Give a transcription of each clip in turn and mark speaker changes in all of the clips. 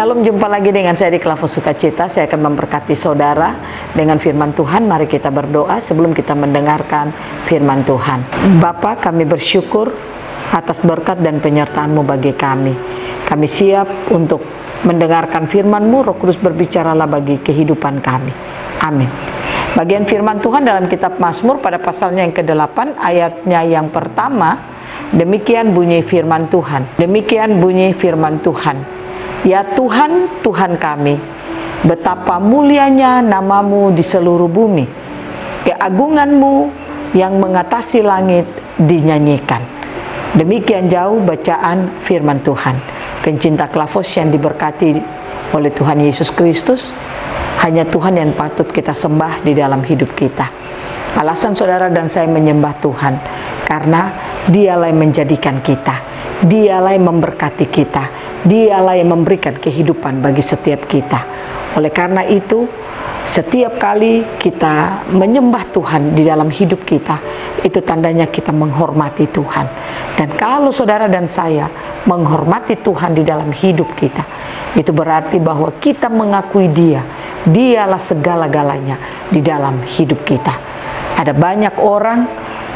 Speaker 1: Shalom, jumpa lagi dengan saya di Klavos Sukacita. Saya akan memberkati saudara dengan firman Tuhan. Mari kita berdoa sebelum kita mendengarkan firman Tuhan. Bapa, kami bersyukur atas berkat dan penyertaan-Mu bagi kami. Kami siap untuk mendengarkan firman-Mu. Roh Kudus berbicaralah bagi kehidupan kami. Amin. Bagian firman Tuhan dalam kitab Mazmur pada pasalnya yang ke-8 ayatnya yang pertama. Demikian bunyi firman Tuhan. Demikian bunyi firman Tuhan. Ya Tuhan, Tuhan kami, betapa mulianya nama-Mu di seluruh bumi. Keagungan-Mu yang mengatasi langit dinyanyikan. Demikian jauh bacaan firman Tuhan. Pencinta Klavos yang diberkati oleh Tuhan Yesus Kristus, hanya Tuhan yang patut kita sembah di dalam hidup kita. Alasan saudara dan saya menyembah Tuhan, karena Dialah yang menjadikan kita, Dialah yang memberkati kita, Dialah yang memberikan kehidupan bagi setiap kita. Oleh karena itu, setiap kali kita menyembah Tuhan di dalam hidup kita, itu tandanya kita menghormati Tuhan. Dan kalau saudara dan saya menghormati Tuhan di dalam hidup kita, itu berarti bahwa kita mengakui Dialah segala-galanya di dalam hidup kita. Ada banyak orang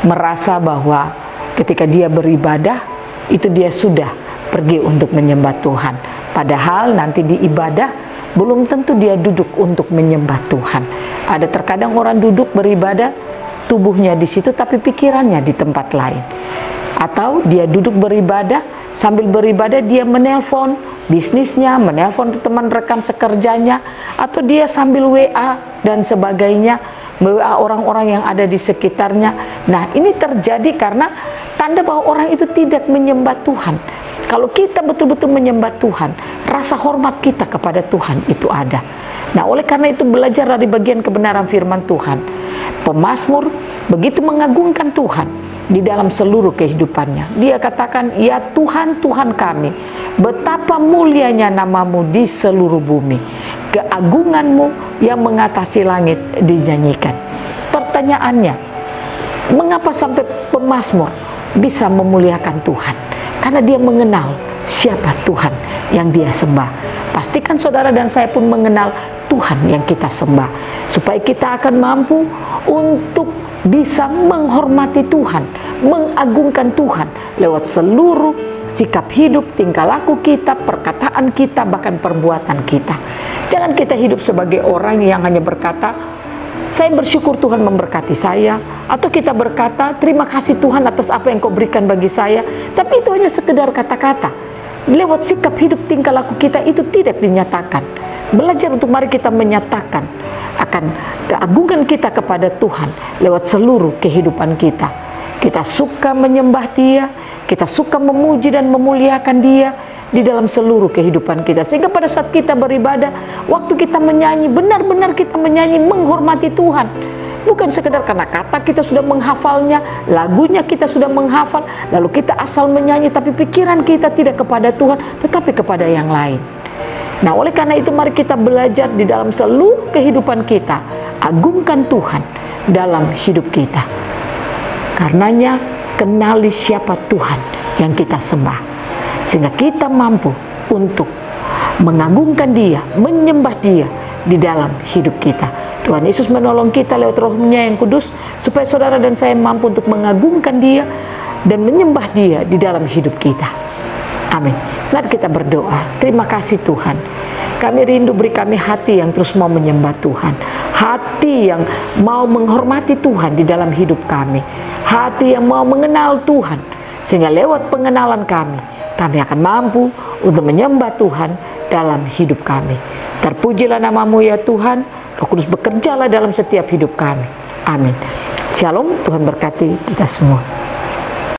Speaker 1: merasa bahwa ketika dia beribadah, itu dia sudah pergi untuk menyembah Tuhan. Padahal nanti di ibadah belum tentu dia duduk untuk menyembah Tuhan. Ada terkadang orang duduk beribadah, tubuhnya di situ tapi pikirannya di tempat lain. Atau dia duduk beribadah, sambil beribadah dia menelpon bisnisnya, menelpon teman rekan sekerjanya, atau dia sambil WA dan sebagainya, WA orang-orang yang ada di sekitarnya. Nah, ini terjadi karena tanda bahwa orang itu tidak menyembah Tuhan. Kalau kita betul-betul menyembah Tuhan, rasa hormat kita kepada Tuhan itu ada. Nah, oleh karena itu belajar dari bagian kebenaran firman Tuhan. Pemazmur begitu mengagungkan Tuhan di dalam seluruh kehidupannya. Dia katakan, ya Tuhan, Tuhan kami, betapa mulianya nama-Mu di seluruh bumi. Keagungan-Mu yang mengatasi langit dinyanyikan. Pertanyaannya, mengapa sampai pemazmur bisa memuliakan Tuhan? Karena dia mengenal siapa Tuhan yang dia sembah. Pastikan saudara dan saya pun mengenal Tuhan yang kita sembah, supaya kita akan mampu untuk bisa menghormati Tuhan, mengagungkan Tuhan lewat seluruh sikap hidup, tingkah laku kita, perkataan kita, bahkan perbuatan kita. Jangan kita hidup sebagai orang yang hanya berkata, saya bersyukur Tuhan memberkati saya, atau kita berkata, terima kasih Tuhan atas apa yang Kau berikan bagi saya, tapi itu hanya sekedar kata-kata. Lewat sikap hidup, tingkah laku kita itu tidak dinyatakan. Belajar untuk mari kita menyatakan akan keagungan kita kepada Tuhan lewat seluruh kehidupan kita. Kita suka menyembah Dia, kita suka memuji dan memuliakan Dia di dalam seluruh kehidupan kita, sehingga pada saat kita beribadah, waktu kita menyanyi, benar-benar kita menyanyi menghormati Tuhan. Bukan sekedar karena kata kita sudah menghafalnya, lagunya kita sudah menghafal, lalu kita asal menyanyi, tapi pikiran kita tidak kepada Tuhan, tetapi kepada yang lain. Nah, oleh karena itu mari kita belajar di dalam seluruh kehidupan kita, agungkan Tuhan dalam hidup kita. Karenanya, kenali siapa Tuhan yang kita sembah, sehingga kita mampu untuk mengagungkan Dia, menyembah Dia di dalam hidup kita. Tuhan Yesus menolong kita lewat Roh-Nya yang kudus, supaya saudara dan saya mampu untuk mengagungkan Dia dan menyembah Dia di dalam hidup kita. Amin. Mari kita berdoa. Terima kasih Tuhan, kami rindu, beri kami hati yang terus mau menyembah Tuhan, hati yang mau menghormati Tuhan di dalam hidup kami, hati yang mau mengenal Tuhan, sehingga lewat pengenalan kami akan mampu untuk menyembah Tuhan dalam hidup kami. Terpujilah nama-Mu ya Tuhan. Roh Kudus bekerjalah dalam setiap hidup kami. Amin. Shalom, Tuhan berkati kita semua.